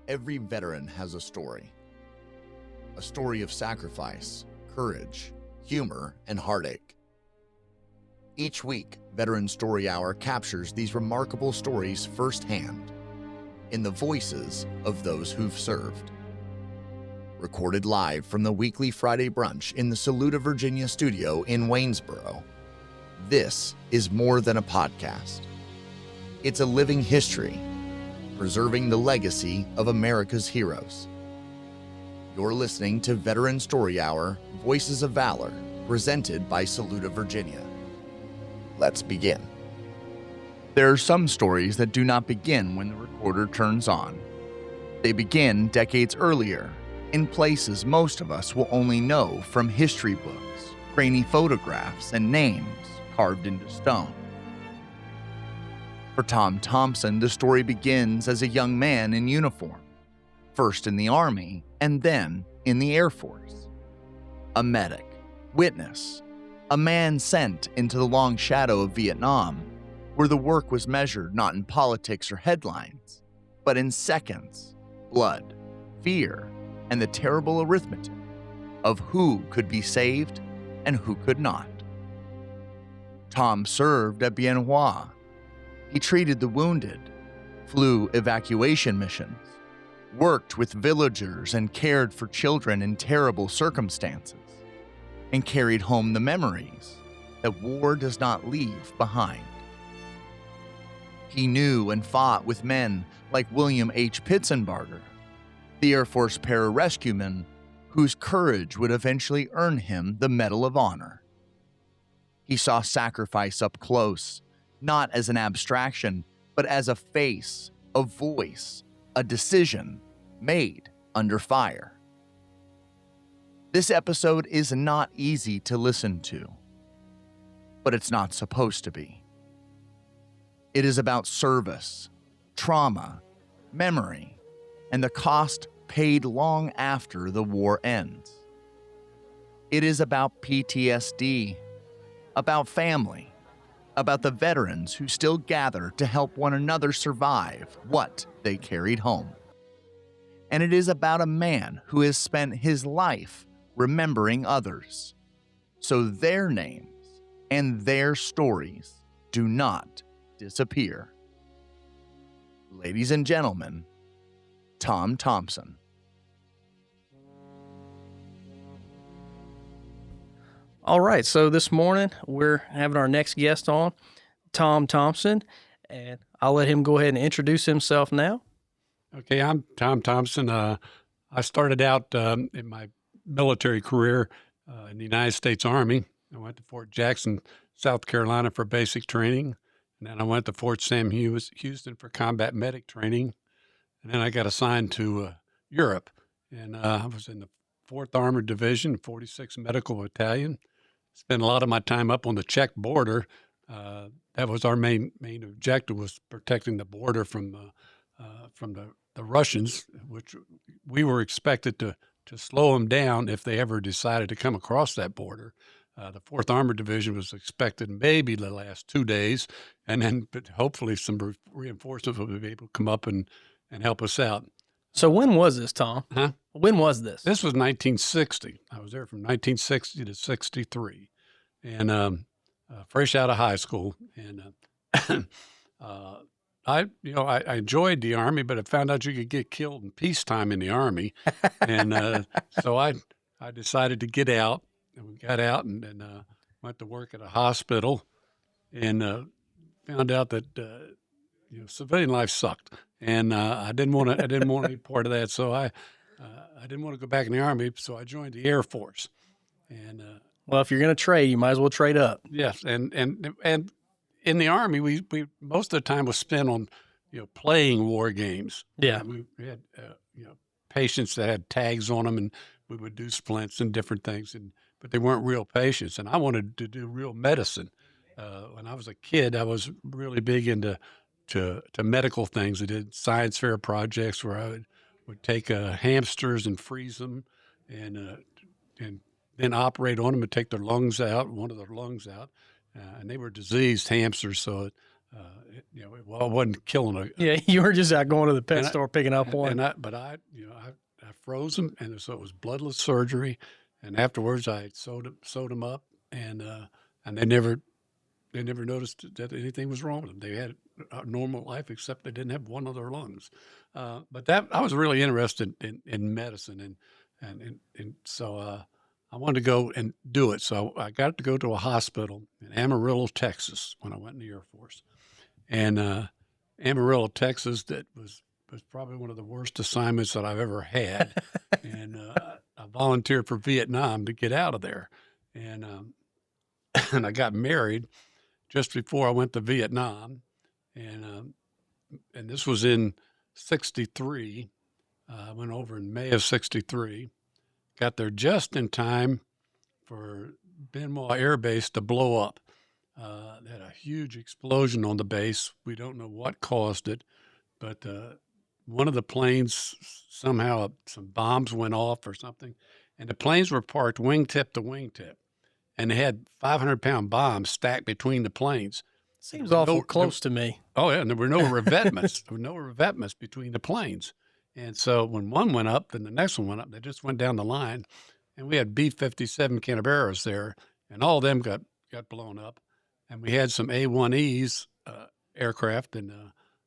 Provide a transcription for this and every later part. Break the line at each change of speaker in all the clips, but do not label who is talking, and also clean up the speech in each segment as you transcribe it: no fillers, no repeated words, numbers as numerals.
Every veteran has a story of sacrifice, courage, humor, and heartache. Each week, Veteran Story Hour captures these remarkable stories firsthand in the voices of those who've served. Recorded live from the weekly Friday brunch in the Saluda, Virginia studio in Waynesboro, this is more than a podcast. It's a living history, preserving the legacy of America's heroes. You're listening to Veteran Story Hour, Voices of Valor, presented by Saluda, Virginia. Let's begin. There are some stories that do not begin when the recorder turns on. They begin decades earlier, in places most of us will only know from history books, grainy photographs, and names carved into stone. For Tom Thompson, the story begins as a young man in uniform, first in the Army and then in the Air Force. A medic, witness, a man sent into the long shadow of Vietnam, where the work was measured not in politics or headlines, but in seconds, blood, fear, and the terrible arithmetic of who could be saved and who could not. Tom served at Bien Hoa. He treated the wounded, flew evacuation missions, worked with villagers and cared for children in terrible circumstances, and carried home the memories that war does not leave behind. He knew and fought with men like William H. Pitsenbarger, the Air Force pararescueman whose courage would eventually earn him the Medal of Honor. He saw sacrifice up close, not as an abstraction, but as a face, a voice, a decision made under fire. This episode is not easy to listen to, but it's not supposed to be. It is about service, trauma, memory, and the cost paid long after the war ends. It is about PTSD, about family, about the veterans who still gather to help one another survive what they carried home. And it is about a man who has spent his life remembering others, so their names and their stories do not disappear. Ladies and gentlemen, Tom Thompson.
All right, so this morning we're having our next guest on, Tom Thompson, and I'll let him go ahead and introduce himself now.
Okay, I'm Tom Thompson. I started out in my military career in the United States Army. I went to Fort Jackson, South Carolina for basic training, and then I went to Fort Sam Houston for combat medic training, and then I got assigned to Europe, and I was in the 4th Armored Division, 46th Medical Battalion. Spent a lot of my time up on the Czech border. That was our main objective, was protecting the border from the Russians, which we were expected to slow them down if they ever decided to come across that border. The 4th Armored Division was expected maybe the last 2 days, and then but hopefully some reinforcements would be able to come up and help us out.
So when was this, Tom?
Huh?
When was this?
This was 1960. I was there from 1960 to 63, and fresh out of high school. And I enjoyed the Army, but I found out you could get killed in peacetime in the Army, and so I decided to get out. And we got out and went to work at a hospital, and found out that civilian life sucked, and I didn't want any part of that. So I didn't want to go back in the Army, so I joined the Air Force. And
well, if you're going to trade, you might as well trade up.
yes, and in the Army, we most of the time was spent on playing war games.
Yeah,
we had patients that had tags on them, and we would do splints and different things, but they weren't real patients. And I wanted to do real medicine. When I was a kid, I was really big into medical things. I did science fair projects where I would take hamsters and freeze them, and then operate on them and take their lungs out, one of their lungs out. And they were diseased hamsters, so Well, I wasn't killing a.
Yeah, you were just out going to the pet
And I-
store picking up one.
But I froze them, and so it was bloodless surgery. And afterwards, I sewed them up, and they never noticed that anything was wrong with them. They had a normal life, except they didn't have one of their lungs. But that I was really interested in medicine, and so I wanted to go and do it. So I got to go to a hospital in Amarillo, Texas, when I went in the Air Force, and Amarillo, Texas, that was probably one of the worst assignments that I've ever had. And I volunteered for Vietnam to get out of there. And and I got married just before I went to Vietnam. And this was in 63. I went over in May of 63. Got there just in time for Bien Hoa Air Base to blow up. They had a huge explosion on the base. We don't know what caused it, but one of the planes, somehow some bombs went off or something, and the planes were parked wingtip to wingtip, and they had 500-pound bombs stacked between the planes.
Seems awful close to me.
Oh, yeah, and there were no revetments. There were no revetments between the planes. And so when one went up, then the next one went up. They just went down the line, and we had B-57 Canaveras there, and all of them got blown up. And we had some A-1Es aircraft, and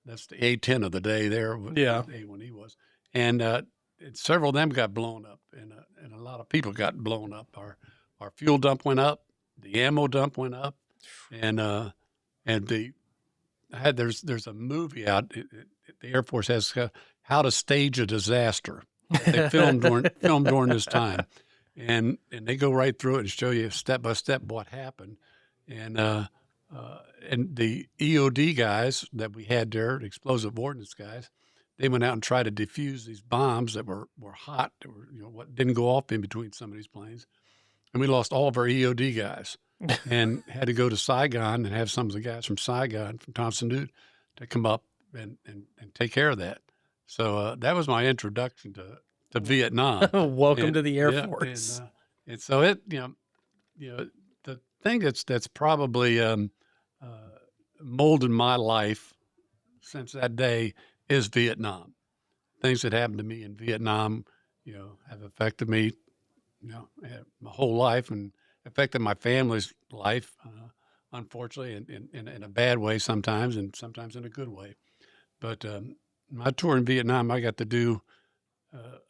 that's the A-10 of the day there.
Yeah.
The A-1E was. And several of them got blown up, and a lot of people got blown up. Our fuel dump went up. The ammo dump went up. And there's a movie out. The Air Force has How to Stage a Disaster. They filmed during this time. And they go right through it and show you step by step what happened. And the EOD guys that we had there, the explosive ordnance guys, they went out and tried to defuse these bombs that were hot, that were what didn't go off in between some of these planes, and we lost all of our EOD guys, and had to go to Saigon and have some of the guys from Saigon, from Thompson to come up and take care of that. So that was my introduction to Vietnam.
Welcome to the Air Force.
And so the thing that's probably molded my life since that day is Vietnam. Things that happened to me in Vietnam, have affected me, my whole life, and affected my family's life, unfortunately, in a bad way sometimes, and sometimes in a good way. But my tour in Vietnam, I got to do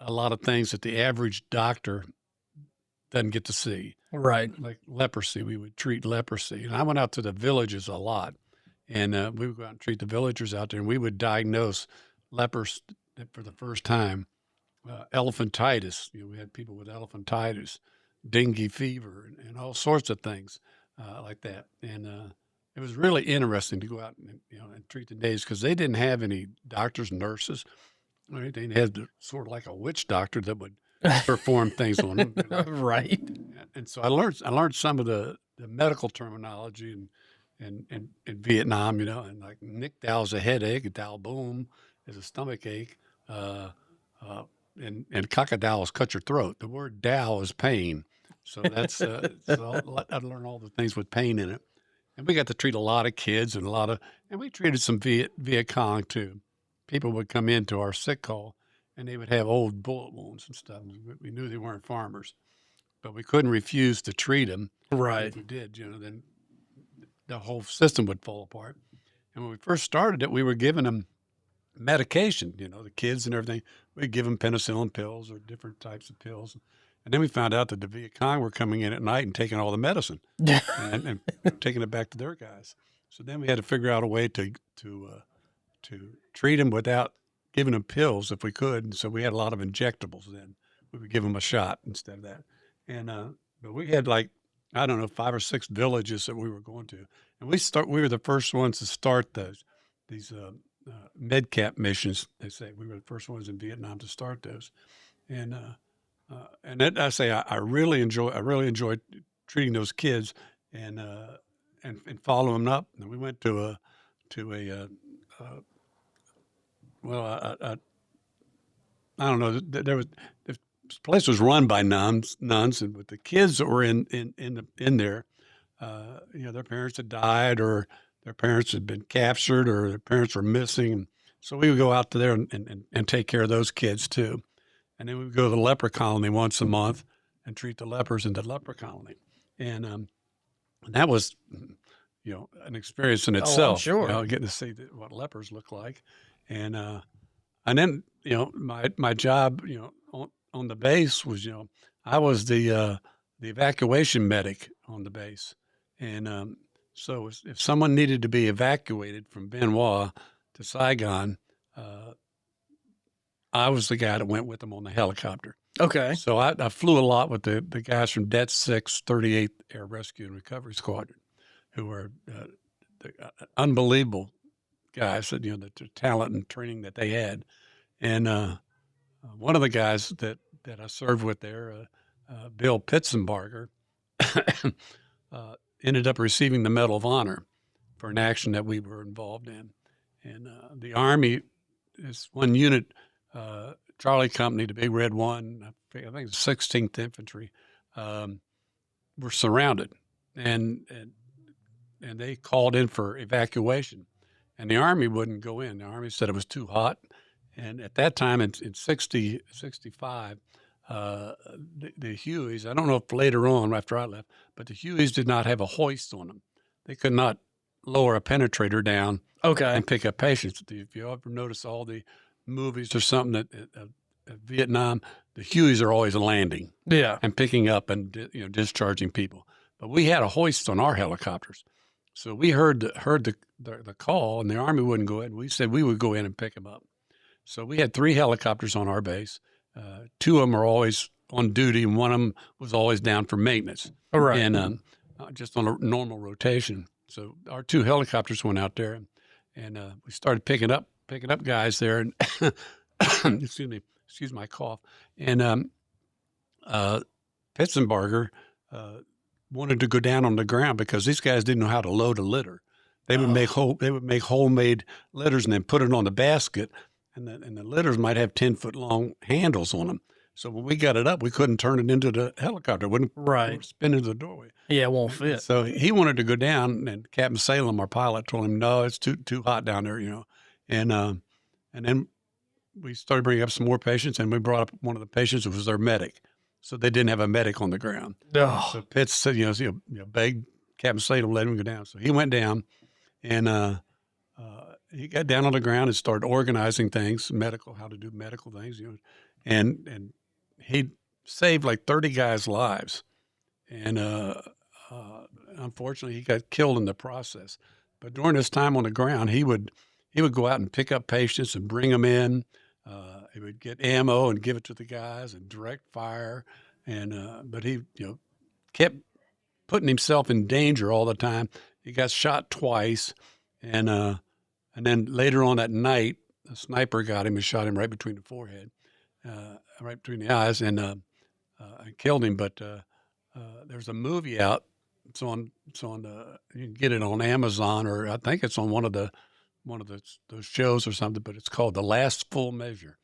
a lot of things that the average doctor doesn't get to see.
Right.
Like leprosy, we would treat leprosy. And I went out to the villages a lot, and we would go out and treat the villagers out there, and we would diagnose lepers for the first time. Elephantitis, we had people with elephantitis, dengue fever, and all sorts of things like that. And it was really interesting to go out and treat the natives, because they didn't have any doctors and nurses. Right? They had sort of like a witch doctor that would perform things on them.
Right.
And so I learned some of the medical terminology in Vietnam, and like Nick Dow's a headache, Dow Boom is a stomach ache, and Cockadow's cut your throat. The word Dow is pain. So that's so I'd learn all the things with pain in it. And we got to treat a lot of kids and we treated some Viet Cong too. People would come into our sick call, and they would have old bullet wounds and stuff. We knew they weren't farmers, but we couldn't refuse to treat them.
Right.
If we did, then the whole system would fall apart. And when we first started it, we were giving them medication, the kids and everything. We'd give them penicillin pills or different types of pills. And then we found out that the Viet Cong were coming in at night and taking all the medicine and taking it back to their guys. So then we had to figure out a way to treat them without giving them pills if we could. And so we had a lot of injectables then. We would give them a shot instead of that. And but we had 5 or 6 villages that we were going to. And we were the first ones to start these medcap missions. They say we were the first ones in Vietnam to start those. And then I say I really enjoyed treating those kids and following them up. And we went to I don't know. The place was run by nuns, and with the kids that were in there, their parents had died, or their parents had been captured or their parents were missing. So we would go out to there and take care of those kids too. And then we would go to the leper colony once a month and treat the lepers in the leper colony. And that was, an experience in itself.
I'm sure.
Getting to see what lepers look like. And then, my job, on the base was, I was the evacuation medic on the base. And so if someone needed to be evacuated from Bien Hoa to Saigon, I was the guy that went with them on the helicopter.
Okay.
So I flew a lot with the guys from Det 6 38th Air Rescue and Recovery Squadron, who were unbelievable guys, that, the talent and training that they had. And one of the guys that I served with there, Bill Pitsenbarger, ended up receiving the Medal of Honor for an action that we were involved in. And the Army is one unit, Charlie Company, the Big Red One, I think it's 16th Infantry, were surrounded, and they called in for evacuation, and the Army wouldn't go in. The Army said it was too hot, and at that time in 65, the Hueys, I don't know if later on after I left, but the Hueys did not have a hoist on them. They could not lower a penetrator down and pick up patients. If you ever notice all the movies or something at Vietnam, the Hueys are always landing and picking up and discharging people. But we had a hoist on our helicopters. So we heard the call, and the Army wouldn't go in. We said we would go in and pick them up. So we had 3 helicopters on our base. 2 of them are always on duty, and one of them was always down for maintenance.
All right.
And just on a normal rotation. So our 2 helicopters went out there, and we started picking up guys there. And excuse my cough. And Pitsenbarger wanted to go down on the ground because these guys didn't know how to load a litter. They would make homemade litters and then put it on the basket, and the litters might have 10-foot long handles on them. So when we got it up, we couldn't turn it into the helicopter. It wouldn't spin into the doorway.
Yeah, it won't fit.
So he wanted to go down, and Captain Salem, our pilot, told him, no, it's too hot down there, And then we started bringing up some more patients, and we brought up one of the patients who was their medic. So they didn't have a medic on the ground.
Oh.
So Pitts said, begged Captain Salem, let him go down. So he went down, and he got down on the ground and started organizing things, how to do medical things, and he saved like 30 guys' lives. And unfortunately, he got killed in the process. But during his time on the ground, he would go out and pick up patients and bring them in. He would get ammo and give it to the guys and direct fire. But he, kept putting himself in danger all the time. He got shot twice. And then later on that night, a sniper got him and shot him right between the forehead, right between the eyes, and killed him. But there's a movie out. It's on you can get it on Amazon, or I think it's on one of those shows or something, but it's called The Last Full Measure.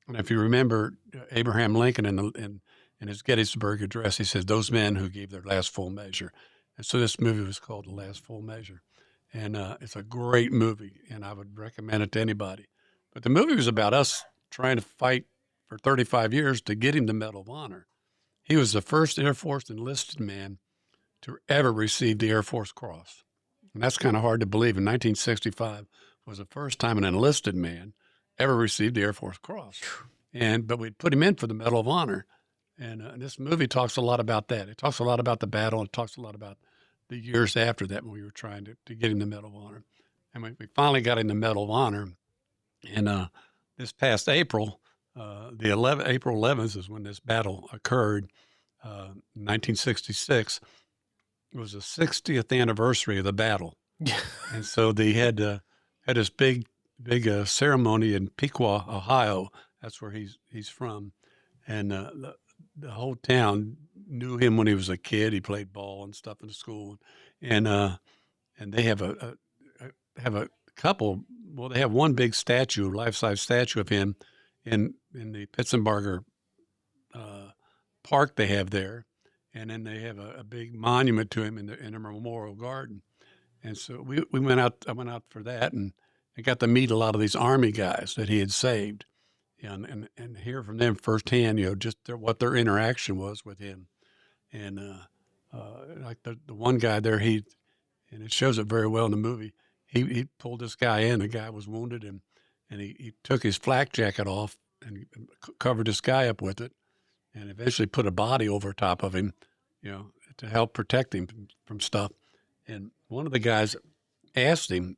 And if you remember Abraham Lincoln in his Gettysburg Address, he says, those men who gave their last full measure. And so this movie was called The Last Full Measure. And it's a great movie, and I would recommend it to anybody. But the movie was about us trying to fight for 35 years to get him the Medal of Honor. He was the first Air Force enlisted man to ever receive the Air Force Cross. And that's kind of hard to believe. In 1965 was the first time an enlisted man ever received the Air Force Cross. But we'd put him in for the Medal of Honor. And this movie talks a lot about that. It talks a lot about the battle. It talks a lot about the years after that when we were trying to get him the Medal of Honor. And we finally got him the Medal of Honor. And this past April, April 11th is when this battle occurred, 1966. It was the 60th anniversary of the battle. And so they had this big ceremony in Pequot, Ohio. That's where he's from. And the whole town knew him when he was a kid. He played ball and stuff in the school. And they have a couple. Well, they have one big statue, life-size statue of him in the Pitsenbarger park they have there. And then they have a big monument to him in a memorial garden. And so we went out. I went out for that, and I got to meet a lot of these Army guys that he had saved, and hear from them firsthand, just what their interaction was with him. And like the one guy there, and it shows it very well in the movie. He pulled this guy in. The guy was wounded, and he took his flak jacket off and covered this guy up with it, and eventually put a body over top of him, to help protect him from stuff. And one of the guys asked him,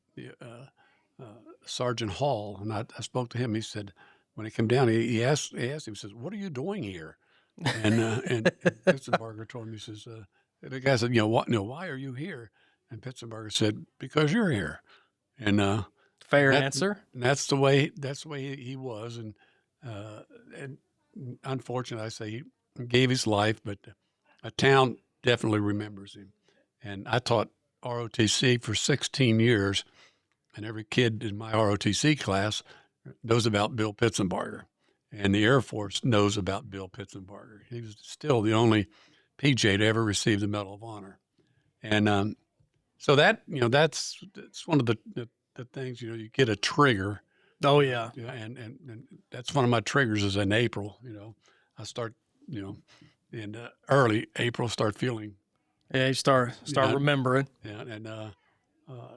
Sergeant Hall, and I spoke to him. He said, when he came down, he asked him, he says, "What are you doing here?" And Pitsenbarger told him, he says, the guy said, why are you here? And Pitsenbarger said, because you're here. And
fair answer.
And that's the way he was. And unfortunately, I say he gave his life, but a town definitely remembers him. And I taught ROTC for 16 years, and every kid in my ROTC class knows about Bill Pitsenbarger, and the Air Force knows about Bill Pitsenbarger. He was still the only PJ to ever receive the Medal of Honor. And so that's one of the things, you get a trigger.
Oh, yeah.
And that's one of my triggers is in April. I start, in early April, start feeling.
Yeah, you start remembering.
Yeah, and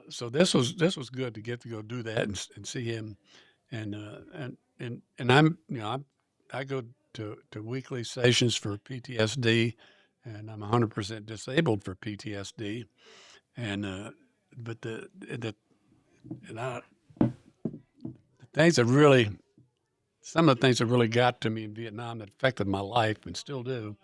so this was good to get to go do that and see him, and I go to weekly sessions for PTSD, and I'm 100% disabled for PTSD, and but the things that really, some of the things that really got to me in Vietnam that affected my life and still do,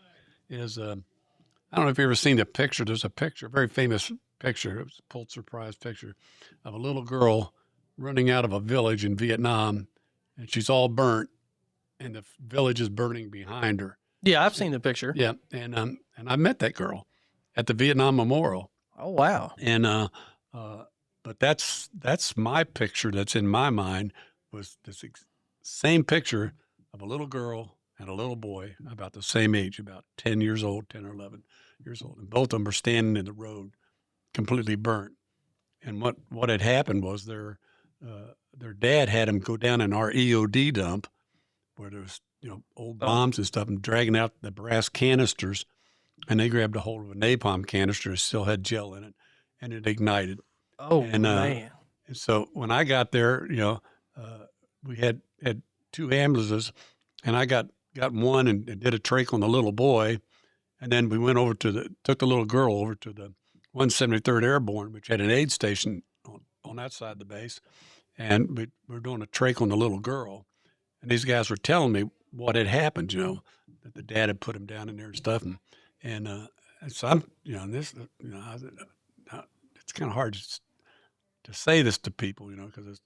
is I don't know if you've ever seen the picture. There's a picture, a very famous picture. It was a Pulitzer Prize picture of a little girl running out of a village in Vietnam, and she's all burnt, and the village is burning behind her.
Yeah, I've seen the picture.
Yeah, and I met that girl at the Vietnam Memorial.
Oh, wow.
And but that's my picture that's in my mind, was this same picture of a little girl and a little boy about the same age, about 10 years old, 10 or 11 years old. And both of them are standing in the road, completely burnt. And what had happened was their dad had them go down in our EOD dump where there was, old bombs and stuff, and dragging out the brass canisters. And they grabbed a hold of a napalm canister that still had gel in it, and it ignited.
Oh,
and,
man.
And so when I got there, we had two ambulances, and I got one and did a trach on the little boy, and then we went over took the little girl over to the 173rd Airborne, which had an aid station on that side of the base, and we were doing a trach on the little girl, and these guys were telling me what had happened, that the dad had put him down in there and stuff, and so I'm, this, it's kind of hard to say this to people, because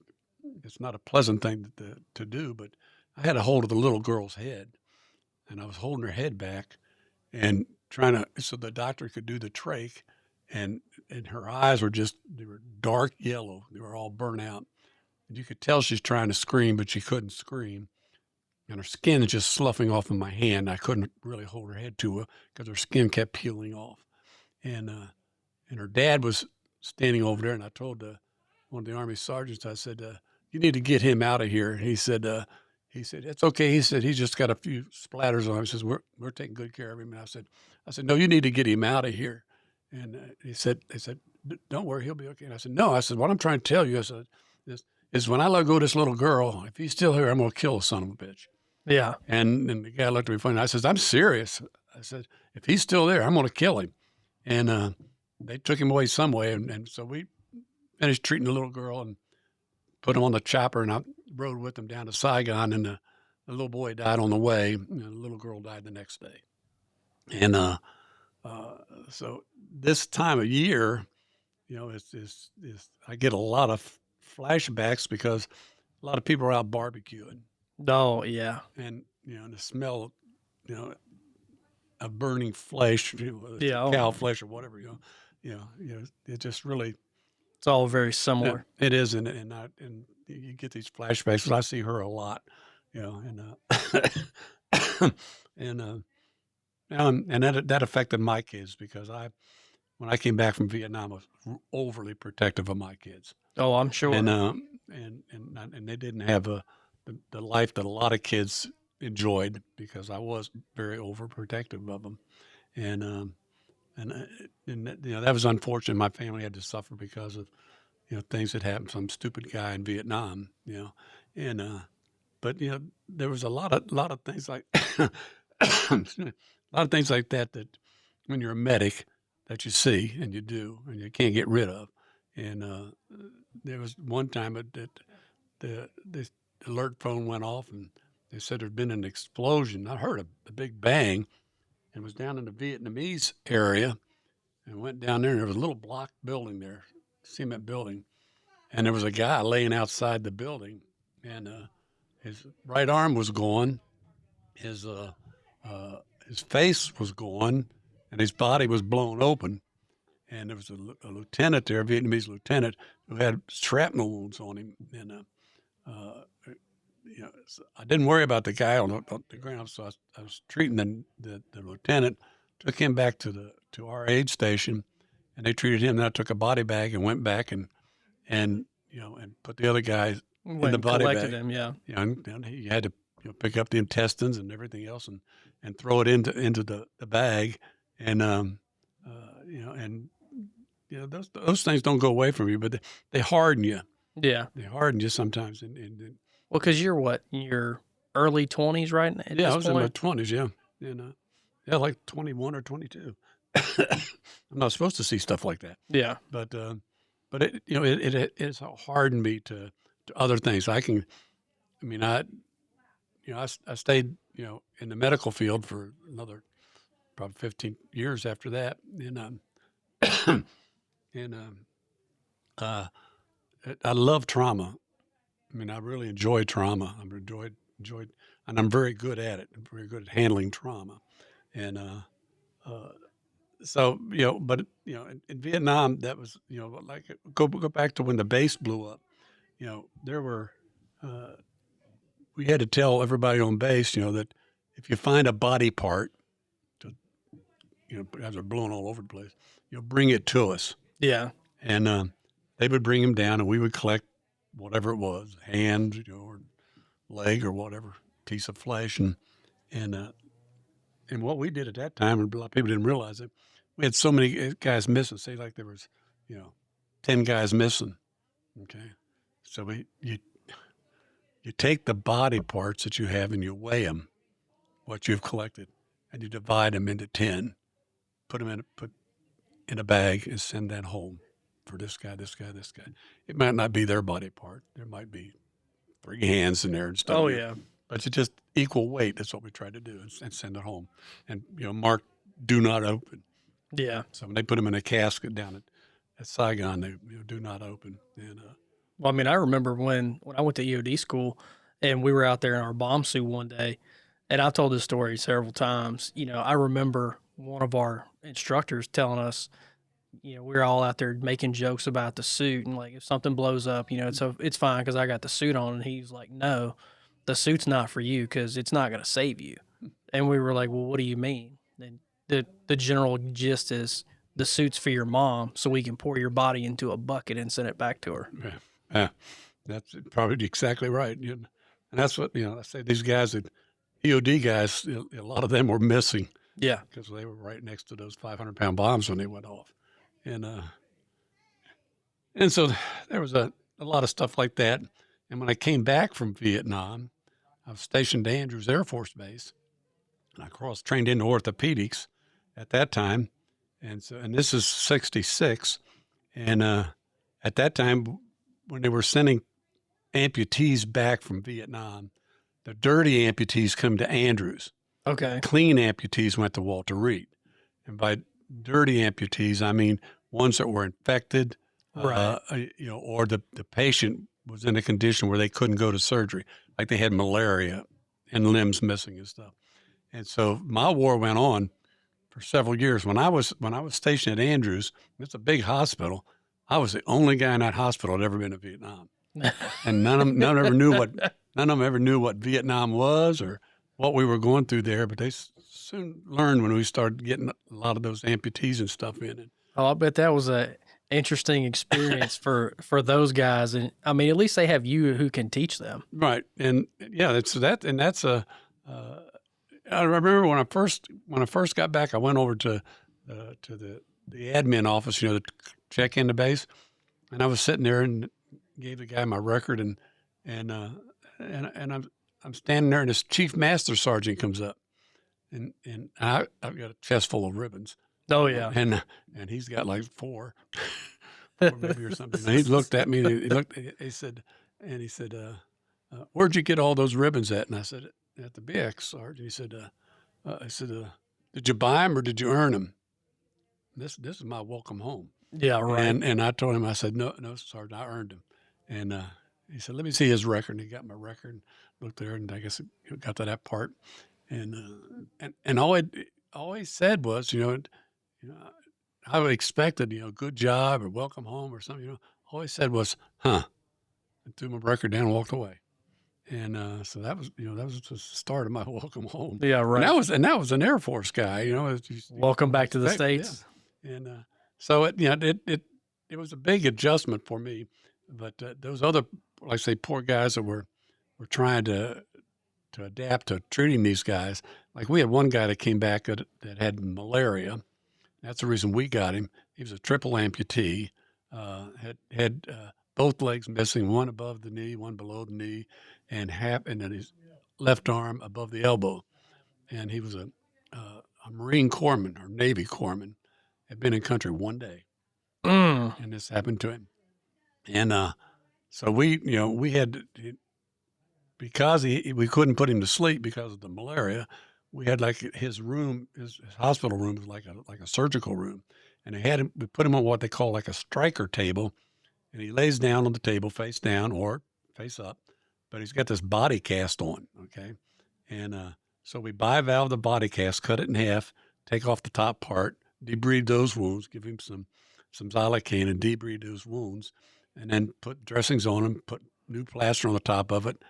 it's not a pleasant thing to do, but I had a hold of the little girl's head, and I was holding her head back and trying to, so the doctor could do the trach, and her eyes were they were dark yellow. They were all burnt out. And you could tell she's trying to scream, but she couldn't scream. And her skin is just sloughing off in my hand. I couldn't really hold her head to her because her skin kept peeling off. And her dad was standing over there, and I told one of the Army sergeants, I said, you need to get him out of here. He said, it's okay. He said, he's just got a few splatters on him. He says, we're taking good care of him. And I said, no, you need to get him out of here. And he said, don't worry, he'll be okay. And I said, no. I said, what I'm trying to tell you is when I let go of this little girl, if he's still here, I'm going to kill the son of a bitch.
Yeah.
And the guy looked at me funny. I said, I'm serious. I said, if he's still there, I'm going to kill him. And they took him away some way. And so we finished treating the little girl and put him on the chopper, and I rode with him down to Saigon, and the little boy died on the way, and the little girl died the next day. And so this time of year, I get a lot of flashbacks because a lot of people are out barbecuing.
Oh, yeah.
And, the smell, of burning flesh, cow flesh or whatever, it just really.
It's all very similar.
It is, and you get these flashbacks. But I see her a lot, and and that affected my kids because when I came back from Vietnam, I was overly protective of my kids.
Oh, I'm sure.
And they didn't have the life that a lot of kids enjoyed because I was very overprotective of them. And that was unfortunate. My family had to suffer because of, things that happened. Some stupid guy in Vietnam, but there was a lot of things like, excuse me, a lot of things like that when you're a medic that you see and you do and you can't get rid of. And there was one time that the alert phone went off and they said there'd been an explosion. I heard a big bang and was down in the Vietnamese area and went down there and there was a little block building there, cement building. And there was a guy laying outside the building and his right arm was gone. His face was gone and his body was blown open. And there was a lieutenant there, a Vietnamese lieutenant, who had shrapnel wounds on him. And, so I didn't worry about the guy on the ground, so I was treating the lieutenant, took him back to our aid station, and they treated him. Then I took a body bag and went back and put the other guy in the body bag.
Him, yeah.
And he had to pick up the intestines and everything else and throw it into the bag. And, those things don't go away from you, but they harden you.
Yeah.
They harden you sometimes.
Well, because you're what, in your early 20s, right?
I was in my 20s, yeah. Like 21 or 22. I'm not supposed to see stuff like that. Yeah. But it's hardened me to other things. I stayed, in the medical field for another probably 15 years after that. I love trauma. I really enjoy trauma. I enjoyed, and I'm very good at it. I'm very good at handling trauma. And but in Vietnam, that was, like go back to when the base blew up. There were we had to tell everybody on base, that if you find a body part, as they're blowing all over the place, bring it to us. Yeah. And they would bring them down, and we would collect whatever it was, hand, or leg, or whatever piece of flesh, and what we did at that time, and a lot of people didn't realize it, we had so many guys missing. Say like there was, 10 guys missing. Okay, so you take the body parts that you have and you weigh them, what you've collected, and you divide them into 10. Put in a bag and send that home for this guy, this guy, this guy. It might not be their body part. There might be 3 hands in there and stuff. Oh, yeah. But it's just equal weight. That's what we try to do and send it home. And, mark, do not open. Yeah. So when they put them in a casket down at Saigon, they do not open. And
well, I remember when I went to EOD school and we were out there in our bomb suit one day, and I've told this story several times. I remember one of our instructors telling us, we were all out there making jokes about the suit and like if something blows up, it's fine because I got the suit on. And he's like, no, the suit's not for you because it's not going to save you. And we were like, well, what do you mean? And the general gist is the suit's for your mom so we can pour your body into a bucket and send it back to her.
Yeah, that's probably exactly right. And that's what, I say these guys, EOD guys, a lot of them were missing. Yeah. Because they were right next to those 500-pound bombs when they went off. And so there was a lot of stuff like that. And when I came back from Vietnam, I was stationed at Andrews Air Force Base. And I trained into orthopedics at that time. And this is 66. And at that time, when they were sending amputees back from Vietnam, the dirty amputees come to Andrews. Okay. Clean amputees went to Walter Reed. And by dirty amputees, I mean ones that were infected, right. Or the patient was in a condition where they couldn't go to surgery, like they had malaria and limbs missing and stuff. And so my war went on for several years. When I was stationed at Andrews, it's a big hospital. I was the only guy in that hospital that had ever been to Vietnam, and none of them ever knew what Vietnam was or what we were going through there. But they soon learned when we started getting a lot of those amputees and stuff in.
Oh, I bet that was a interesting experience for those guys. And I mean, at least they have you who can teach them.
Right. And yeah, that's a, I remember when I first got back, I went over to the admin office, to check in the base, and I was sitting there and gave the guy my record, and I'm standing there, and this chief master sergeant comes up, and I've got a chest full of ribbons.
Oh yeah,
and he's got like four maybe or something. And he looked at me, and he said, "Where'd you get all those ribbons at?" And I said, "At the BX, Sergeant." He said, "Did you buy them or did you earn them?" This is my welcome home.
Yeah, right.
And I told him, I said, "No, Sergeant, I earned them." And he said, "Let me see his record." And he got my record, looked there, and I guess he got to that part. And all he said was, I would expected, good job or welcome home or something. All he said was, "Huh," and threw my record down and walked away. And so that was the start of my welcome home.
Yeah, right.
And that was an Air Force guy.
Welcome back to the States.
Yeah. And so it was a big adjustment for me. But those other, like I say, poor guys that were trying to adapt to treating these guys. Like we had one guy that came back that had malaria. That's the reason we got him. He was a triple amputee, had both legs missing, one above the knee, one below the knee, and then his left arm above the elbow. And he was a Marine corpsman or Navy corpsman, had been in country one day, and this happened to him. And so we had, because we couldn't put him to sleep because of the malaria, we had like his room, his hospital room was like a surgical room, and we put him on what they call like a striker table, and he lays down on the table face down or face up, but he's got this body cast on, okay, and so we bivalve the body cast, cut it in half, take off the top part, debride those wounds, give him some xylocaine and debride those wounds, and then put dressings on him, put new plaster on the top of it.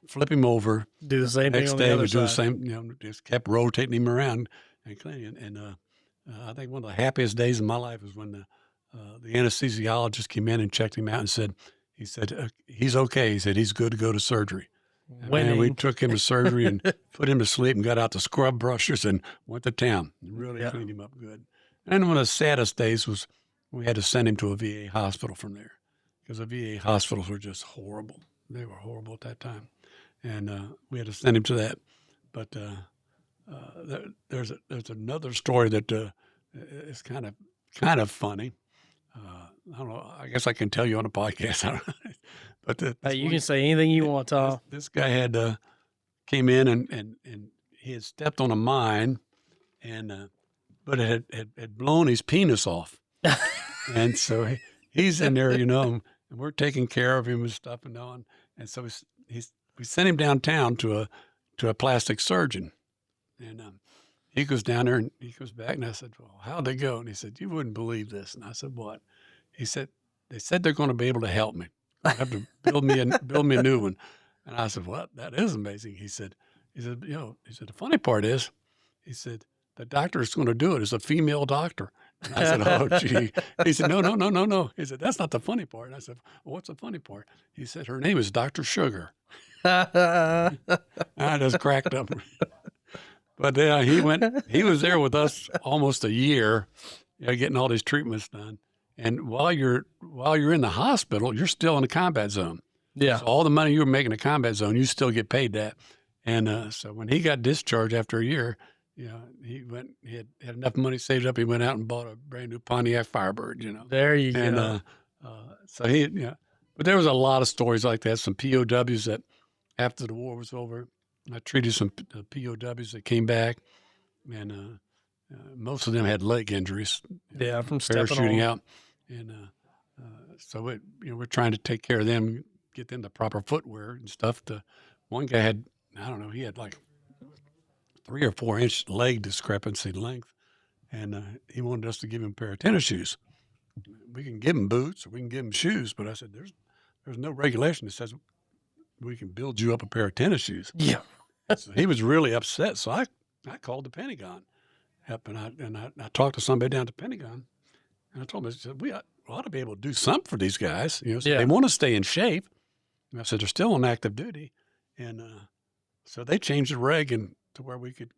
Flip him over.
Do the same thing on the other side.
Next day we do the same, just kept rotating him around and cleaning. And I think one of the happiest days of my life was when the anesthesiologist came in and checked him out and said, he's okay. He said, he's good to go to surgery. And we took him to surgery and put him to sleep and got out the scrub brushes and went to town and really cleaned him up good. And one of the saddest days was we had to send him to a VA hospital from there because the VA hospitals were just horrible. They were horrible at that time. And we had to send him to that. But there's another story that is kind of funny. I don't know. I guess I can tell you on a podcast. But
you can say anything you want, Tom.
This guy had came in and he had stepped on a mine, but it had blown his penis off, and so he's in there, and we're taking care of him and stuff and on, and so we sent him downtown to a plastic surgeon, and he goes down there and he comes back, and I said, "Well, how'd they go?" And he said, "You wouldn't believe this." And I said, "What?" He said, "They said they're going to be able to help me. They have to build me a new one." And I said, "What? That is amazing." He said, "The funny part is," he said, "the doctor is going to do it is a female doctor." And I said, "Oh, gee." He said, No. He said, "That's not the funny part." And I said, "Well, what's the funny part?" He said, "Her name is Dr. Sugar." I just cracked up. But he was there with us almost a year, getting all these treatments done. And while you're in the hospital, you're still in the combat zone.
Yeah.
So all the money you were making in the combat zone, you still get paid that. And so when he got discharged after a year, he had enough money saved up. He went out and bought a brand new Pontiac Firebird,
There you
and,
go.
So but there was a lot of stories like that. Some POWs that after the war was over, I treated some POWs that came back, and most of them had leg injuries.
Yeah, from stepping
parachuting
on.
out, and so we're trying to take care of them, get them the proper footwear and stuff. One guy had, I don't know, he had like 3 or 4 inch leg discrepancy length, and he wanted us to give him a pair of tennis shoes. We can give him boots or we can give him shoes, but I said there's no regulation that says we can build you up a pair of tennis shoes.
Yeah.
So he was really upset. So I called the Pentagon up, and I talked to somebody down at the Pentagon, And I told them, I said, we ought to be able to do something for these guys. You know, so
Yeah.
they want to stay in shape. And I said, they're still on active duty. And so they changed the reg and to where we could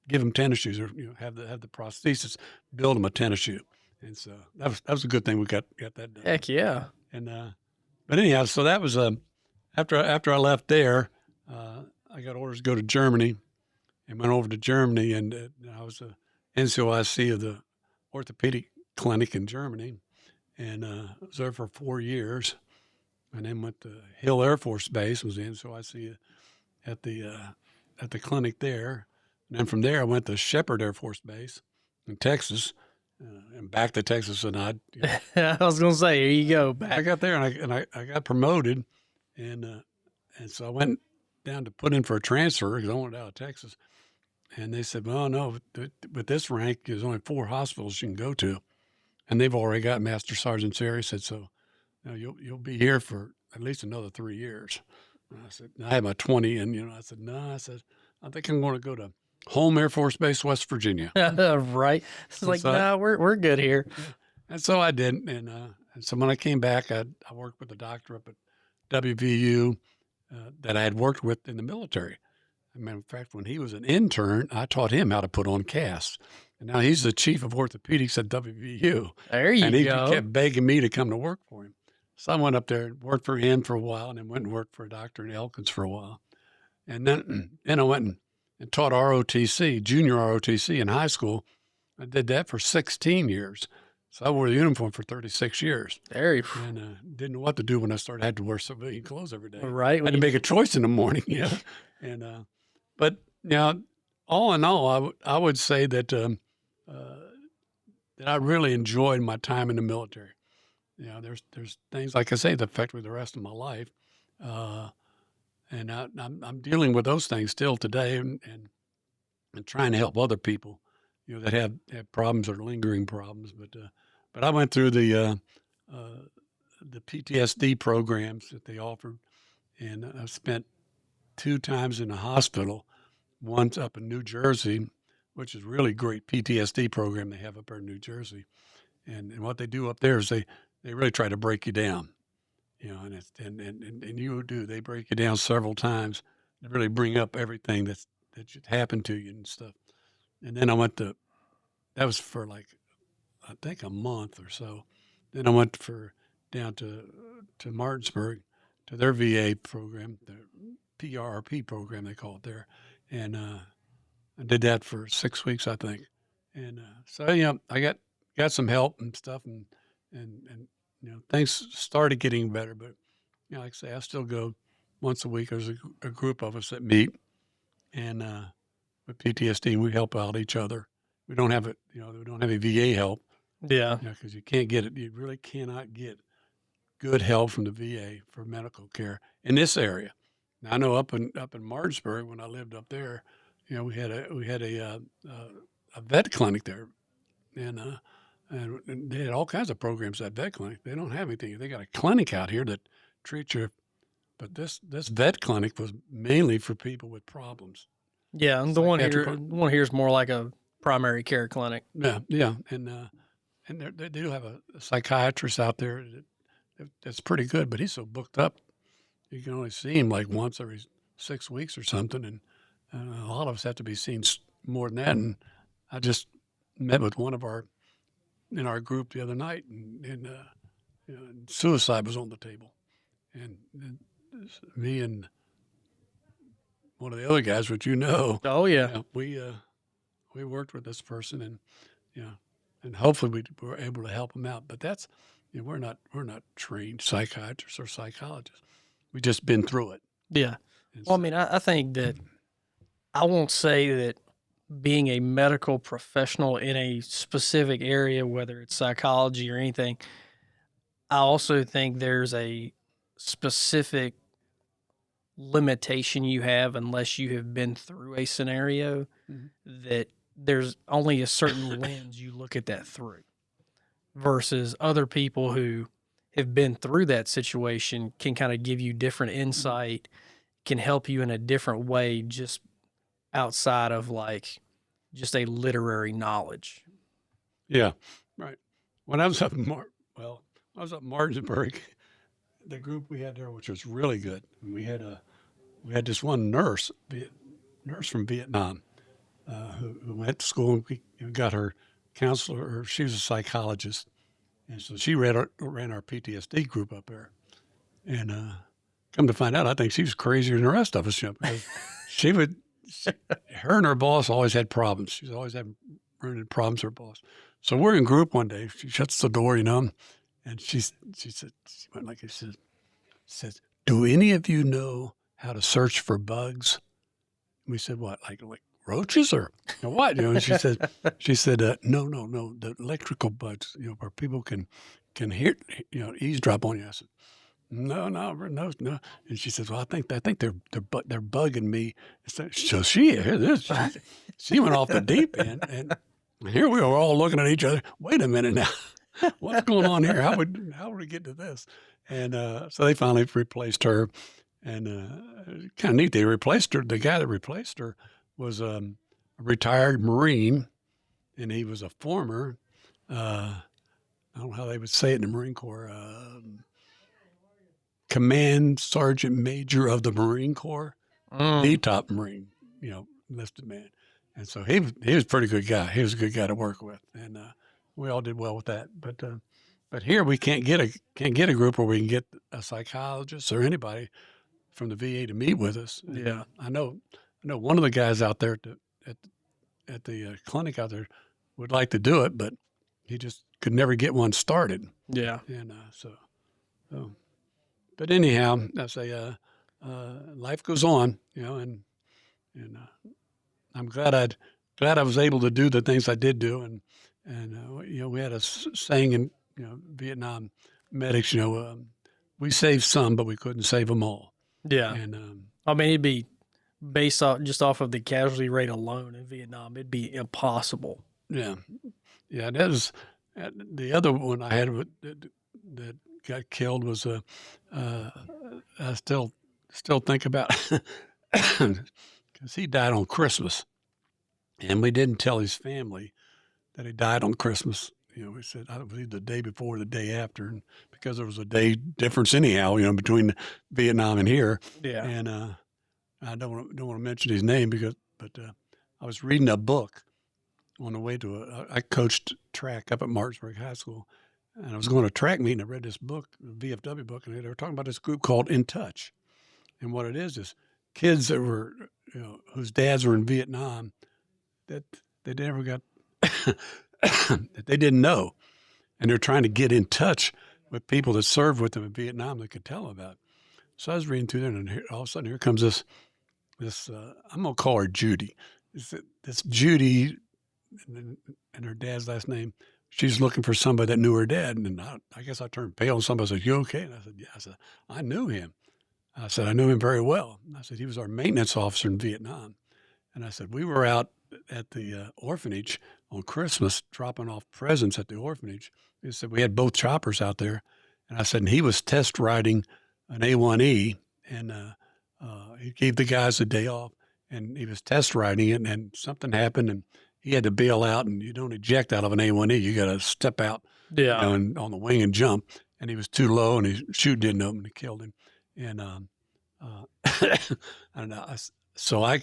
give them tennis shoes, or have the prosthesis, build them a tennis shoe. And so that was a good thing we got that done.
Heck yeah.
And but anyhow, so that was after I left there, I got orders to go to Germany, and went over to Germany, and I was a NCOIC of the orthopedic clinic in Germany, and I was there for 4 years, and then went to Hale Air Force Base, was the NCOIC at the clinic there. And then from there, I went to Shepherd Air Force Base in Texas, and back to Texas. And I
was going to say, here you go, back.
I got there, and I got promoted, and so I went down to put in for a transfer because I wanted out of Texas. And they said, well, no, with this rank, there's only 4 hospitals you can go to, and they've already got Master Sergeants there. He said, so you'll be here for at least another 3 years. And I said, I had my 20, and I said, no, I think I'm going to go to Home Air Force Base, West Virginia.
Right. It's like,
so
no, we're good here.
And so I did. And so when I came back, I worked with a doctor up at WVU that I had worked with in the military. As a matter of fact, when he was an intern, I taught him how to put on casts. And now he's the chief of orthopedics at WVU.
There you
and he
go.
kept begging me to come to work for him. So I went up there and worked for him for a while, and then went and worked for a doctor in Elkins for a while. And then I went and taught ROTC, junior ROTC in high school. I did that for 16 years. So I wore the uniform for 36 years.
Very.
And didn't know what to do when I had to wear civilian clothes every day.
Right.
I had to make a choice in the morning, And but all in all, I would say that that I really enjoyed my time in the military. There's things, like I say, that affect me the rest of my life. And I'm dealing with those things still today, and trying to help other people, that have problems or lingering problems. But I went through the PTSD programs that they offered, and I spent 2 times in the hospital, once up in New Jersey, which is really great PTSD program they have up there in New Jersey. And what they do up there is they really try to break you down. And you do. They break you down several times to really bring up everything that should happen to you and stuff. And then I went that was for like, I think a month or so. Then I went down to Martinsburg to their VA program, the PRP program they call it there. And I did that for 6 weeks, I think. And so, I got some help and stuff, and things started getting better, but like I say, I still go once a week. There's a group of us that meet, and with PTSD, we help out each other. We don't have we don't have a VA help.
Yeah.
Because you can't get it. You really cannot get good help from the VA for medical care in this area. Now, I know up in Martinsburg, when I lived up there, we had a vet clinic there, and they had all kinds of programs at vet clinic. They don't have anything. They got a clinic out here that treats you, but this vet clinic was mainly for people with problems.
Yeah, and the one here is more like a primary care clinic.
Yeah, and they do have a psychiatrist out there that's pretty good, but he's so booked up, you can only see him like once every 6 weeks or something, and a lot of us have to be seen more than that. And I just met with one of in our group the other night, and suicide was on the table, and me and one of the other guys, which
oh yeah,
we worked with this person, and and hopefully we were able to help him out. But that's we're not trained psychiatrists or psychologists. We've just been through it.
Yeah.
And
Well, I mean, I think that I won't say that being a medical professional in a specific area, whether it's psychology or anything, I also think there's a specific limitation you have unless you have been through a scenario that there's only a certain lens you look at that through versus other people who have been through that situation can kind of give you different insight, can help you in a different way just outside of like just a literary knowledge.
Yeah, right. when I was up I was up Martinsburg, the group we had there, which was really good. And we had this one nurse from Vietnam, who went to school, and we got her counselor, or she was a psychologist. And so she ran our PTSD group up there. And come to find out, I think she was crazier than the rest of us, because her and her boss always had problems. She was always having running problems with her boss. So we're in group one day. She shuts the door, and she went like this, says, "Do any of you know how to search for bugs?" We said, "What, like roaches or what?" And she said, "No, the electrical bugs, where people can hear, eavesdrop on you." I said, No. And she says, "Well, I think they're bugging me." So she went off the deep end, and here we were all looking at each other. Wait a minute now, what's going on here? How would we get to this? And so they finally replaced her, and kind of neat. They replaced her. The guy that replaced her was a retired Marine, and he was a former. I don't know how they would say it in the Marine Corps. Command Sergeant Major of the Marine Corps, the top Marine, enlisted man. And so he was a pretty good guy. He was a good guy to work with, and we all did well with that. But here we can't get a group where we can get a psychologist or anybody from the VA to meet with us.
Yeah,
I know one of the guys out there at the clinic out there would like to do it, but he just could never get one started.
Yeah,
and so. But anyhow, I say life goes on, and I'm glad I was able to do the things I did do, and we had a saying in Vietnam medics, we saved some, but we couldn't save them all.
yeah.
And
I mean, it'd be based off of the casualty rate alone in Vietnam, it'd be impossible.
Yeah. That was the other one I had that got killed was I still think about because he died on Christmas, and we didn't tell his family that he died on Christmas. We said I believe the day before, or the day after, and because there was a day difference anyhow, between Vietnam and here.
Yeah.
And I don't want to mention his name but I was reading a book on the way to I coached track up at Martinsburg High School. And I was going to a track meet, and I read this book, a VFW book, and they were talking about this group called In Touch. And what it is kids that were, whose dads were in Vietnam, that they never got, that they didn't know. And they're trying to get in touch with people that served with them in Vietnam that could tell them about it. So I was reading through there, and all of a sudden here comes this I'm going to call her Judy. This Judy, and her dad's last name, she's looking for somebody that knew her dad. And I guess I turned pale, and somebody said, "You okay?" And I said, "Yeah." I said, "I knew him." I said, "I knew him very well." I said, "He was our maintenance officer in Vietnam." And I said, "We were out at the orphanage on Christmas dropping off presents at the orphanage." He said, "We had both choppers out there." And I said, "And he was test riding an A1E, and he gave the guys a day off, and he was test riding it, and something happened, and he had to bail out, and you don't eject out of an A1E. You got to step out and on the wing and jump. And he was too low, and his chute didn't open, and it killed him." And I don't know. So I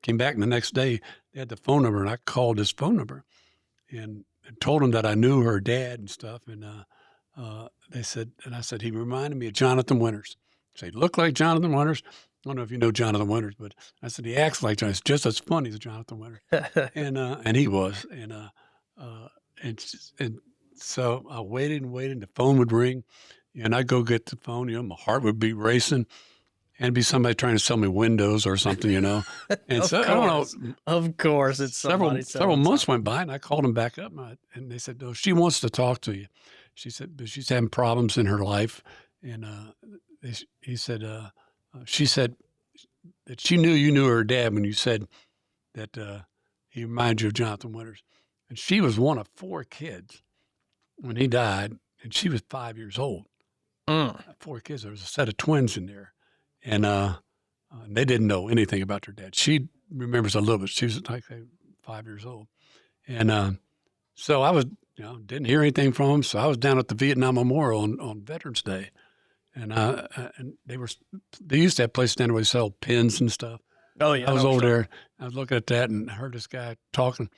came back, and the next day they had the phone number, and I called his phone number and told him that I knew her dad and stuff. And they said, and I said, "He reminded me of Jonathan Winters." So he looked like Jonathan Winters. I don't know if you know Jonathan Winters, but I said, "He acts like Jonathan. It's just as funny as Jonathan Winters." And he was. And so I waited and waited, and the phone would ring, and I'd go get the phone. My heart would be racing, and it'd be somebody trying to sell me windows or something, And so I don't know.
Of course, it's
several months went by, and I called them back up, and they said, "No, she wants to talk to you." She said, "But she's having problems in her life," and she said that she knew you knew her dad when you said that he reminded you of Jonathan Winters. And she was one of 4 kids when he died, and she was 5 years old. 4 kids. There was a set of twins in there, and they didn't know anything about their dad. She remembers a little bit. She was like 5 years old. And so I was, didn't hear anything from him. So I was down at the Vietnam Memorial on Veterans Day, and they used to have places down there where they sell pins and stuff.
Oh yeah,
I was over there. I was looking at that and heard this guy talking.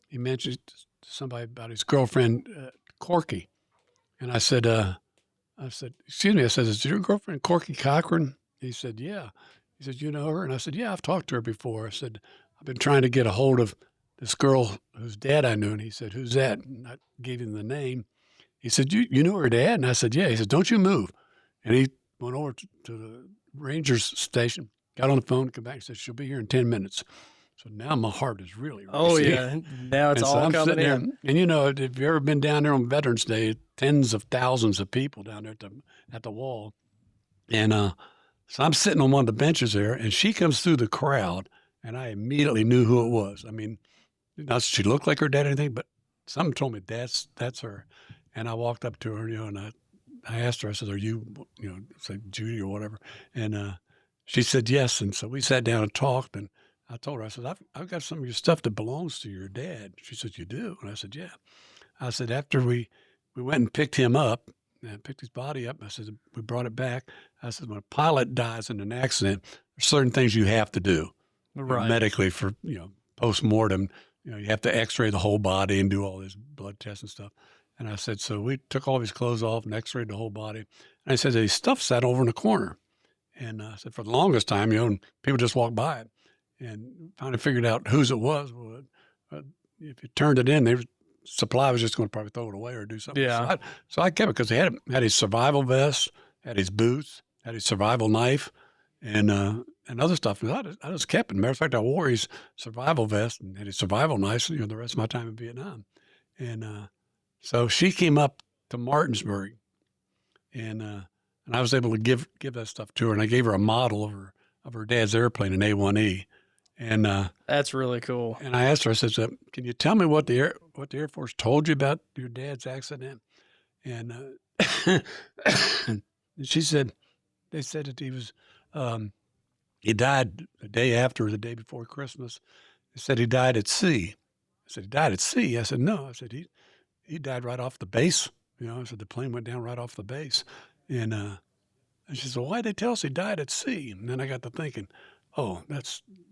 He mentioned to somebody about his girlfriend, Corky, and I said, excuse me. I said, is your girlfriend Corky Cochran? He said, yeah. He said, you know her? And I said, yeah, I've talked to her before. I said, I've been trying to get a hold of this girl whose dad I knew. And he said, who's that? And I gave him the name. He said, you knew her dad? And I said, yeah. He said, don't you move. And he went over to the Rangers station, got on the phone, came back and said, she'll be here in 10 minutes. So now my heart is really racing.
Oh, yeah. Now it's all coming in.
And, if you've ever been down there on Veterans Day, tens of thousands of people down there at the wall. And so I'm sitting on one of the benches there, and she comes through the crowd, and I immediately knew who it was. I mean, not she looked like her dad or anything, but something told me that's her. And I walked up to her, and I asked her, I said, are you, say Judy or whatever? And she said yes. And so we sat down and talked, and I told her, I said, I've got some of your stuff that belongs to your dad. She said, you do? And I said, yeah. I said, after we went and picked him up, and picked his body up, I said, we brought it back. I said, when a pilot dies in an accident, there's certain things you have to do medically for, post-mortem. You have to x-ray the whole body and do all this blood tests and stuff. And I said, so we took all of his clothes off and x-rayed the whole body. And I said, his stuff sat over in the corner. And I said, for the longest time, people just walked by it. And finally figured out whose it was. Well, if you turned it in, supply was just going to probably throw it away or do something.
Yeah.
So I kept it because he had his survival vest, had his boots, had his survival knife, and other stuff. I just kept it. Matter of fact, I wore his survival vest and had his survival knife, the rest of my time in Vietnam. And so she came up to Martinsburg, and I was able to give that stuff to her, and I gave her a model of her dad's airplane, an A1E. And
that's really cool.
And I asked her, I said, can you tell me what the Air Force told you about your dad's accident? And she said, they said that he was, he died the day after or the day before Christmas. They said he died at sea. I said, he died at sea? I said, no. I said, he died right off the base. I said, the plane went down right off the base. And she said, well, why'd they tell us he died at sea? And then I got to thinking, oh,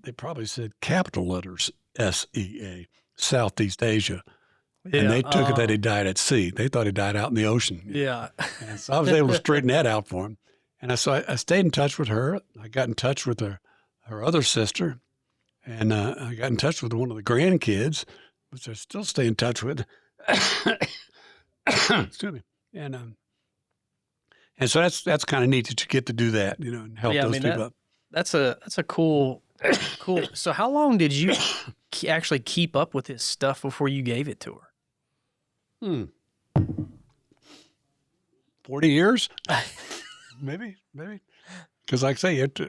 they probably said capital letters, SEA, Southeast Asia. Yeah, and they took it that he died at sea. They thought he died out in the ocean.
Yeah.
And so I was able to straighten that out for him. And I stayed in touch with her. I got in touch with her other sister. And I got in touch with one of the grandkids, which I still stay in touch with. Excuse me. And so that's kind of neat that you get to do that, and help those people up.
That's a cool. So how long did you actually keep up with his stuff before you gave it to her?
40 years, maybe. Because like I say, it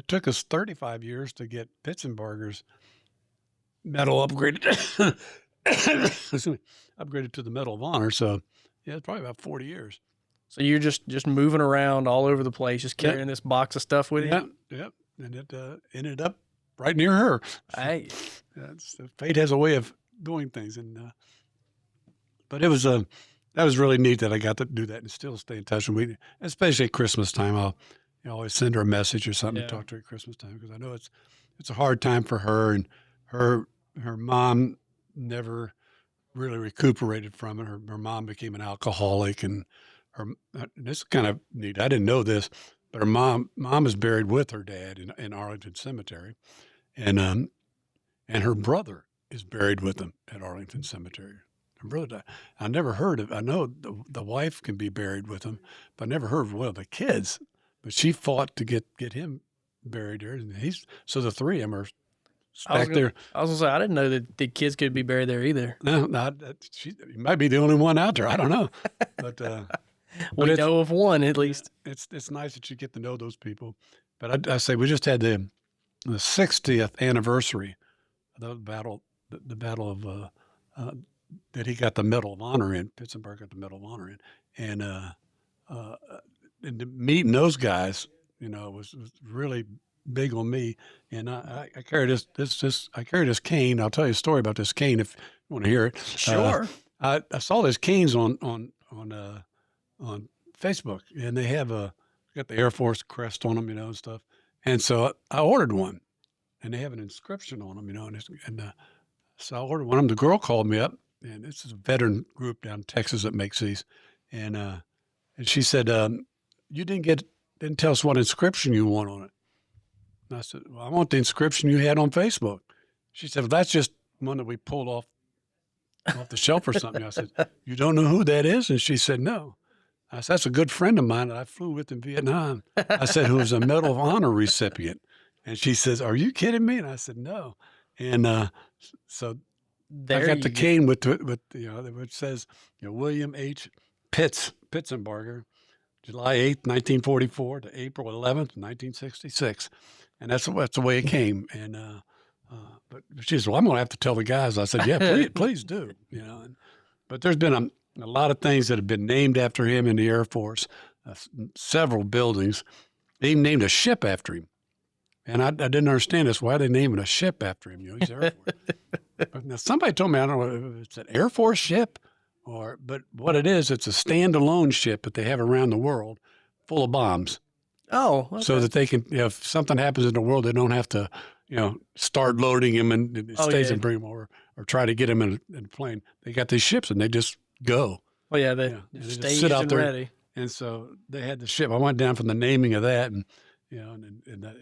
took us 35 years to get Pitsenbarger's medal upgraded. Upgraded to the Medal of Honor. So yeah, it's probably about 40 years.
So you're just moving around all over the place, just carrying this box of stuff with you?
Yep. And it ended up right near her.
Hey.
Fate has a way of doing things. But it was that was really neat that I got to do that and still stay in touch with me, especially at Christmas time. I'll always send her a message or something to talk to her at Christmas time because I know it's a hard time for her, and her mom never really recuperated from it. Her mom became an alcoholic, and this is kind of neat. I didn't know this, but her mom is buried with her dad in Arlington Cemetery, and her brother is buried with them at Arlington Cemetery. Her brother died. I never heard of. I know the wife can be buried with him, but I never heard of one of the kids. But she fought to get him buried there, and so the three of them are back there.
I was gonna say I didn't know that the kids could be buried there either.
No, she might be the only one out there. I don't know, but.
We know of one at least.
It's nice that you get to know those people. But I say we just had the 60th anniversary of the battle of that he got the Medal of Honor in. Pitsenbarger got the Medal of Honor in, and meeting those guys, was really big on me. And I carry this I carry this cane. I'll tell you a story about this cane. If want to hear it.
Sure.
I saw those canes on Facebook, and they have got the Air Force crest on them, and stuff. And so I ordered one, and they have an inscription on them, and so I ordered one of them. The girl called me up, and this is a veteran group down in Texas that makes these, and she said, "You didn't tell us what inscription you want on it." And I said, "Well, I want the inscription you had on Facebook." She said, "Well, that's just one that we pulled off the shelf or something." I said, "You don't know who that is?" And she said, "No." I said, "That's a good friend of mine that I flew with in Vietnam." I said, "Who was a Medal of Honor recipient." And she says, "Are you kidding me?" And I said, "No." And so I got the cane with which says, William H. Pitsenbarger, July 8th, 1944 to April 11th, 1966. And that's the way it came. And but she said, "Well, I'm going to have to tell the guys." I said, "Yeah, please do." But there's been a lot of things that have been named after him in the Air Force, several buildings. They even named a ship after him. And I didn't understand this. Why are they naming a ship after him? He's Air Force. But now somebody told me, I don't know if it's an Air Force ship but what it is, it's a standalone ship that they have around the world full of bombs.
Oh, okay.
So that they can, if something happens in the world, they don't have to, start loading them and stays and bring them over or try to get them in a plane. They got these ships and they just go.
Oh, yeah, they
just sit out there.
Ready.
And so they had the ship. I went down from the naming of that, and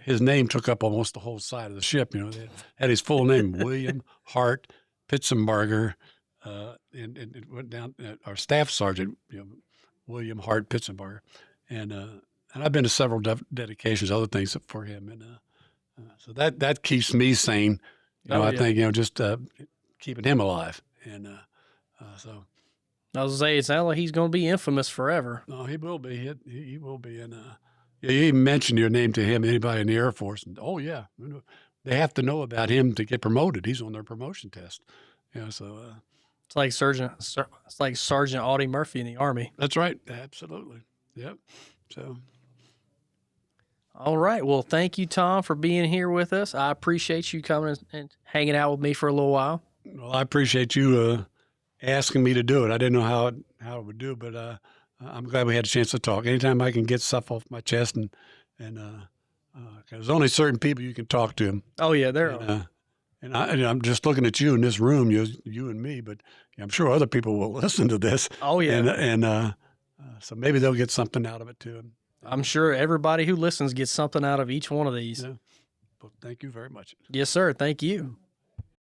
his name took up almost the whole side of the ship. They had his full name, William Hart Pitsenbarger, and it went down. Our staff sergeant, William Hart Pitsenbarger, and I've been to several dedications, other things for him, and so that keeps me sane. I think just keeping him alive, and so.
I was going to say, it sounds like he's going to be infamous forever.
No, he will be. He will be. And you even mentioned your name to him, anybody in the Air Force. And, oh, yeah. They have to know about him to get promoted. He's on their promotion test. So
it's like Sergeant Audie Murphy in the Army.
That's right. Absolutely. Yep. So.
All right. Well, thank you, Tom, for being here with us. I appreciate you coming and hanging out with me for a little while.
Well, I appreciate you asking me to do it. I didn't know how it would do, but I'm glad we had a chance to talk. Anytime I can get stuff off my chest, and there's only certain people you can talk to.
Oh yeah, there are.
And I'm just looking at you in this room, you and me, but I'm sure other people will listen to this.
Oh yeah,
and so maybe they'll get something out of it too.
I'm sure everybody who listens gets something out of each one of these.
Yeah. Well, thank you very much.
Yes, sir. Thank you.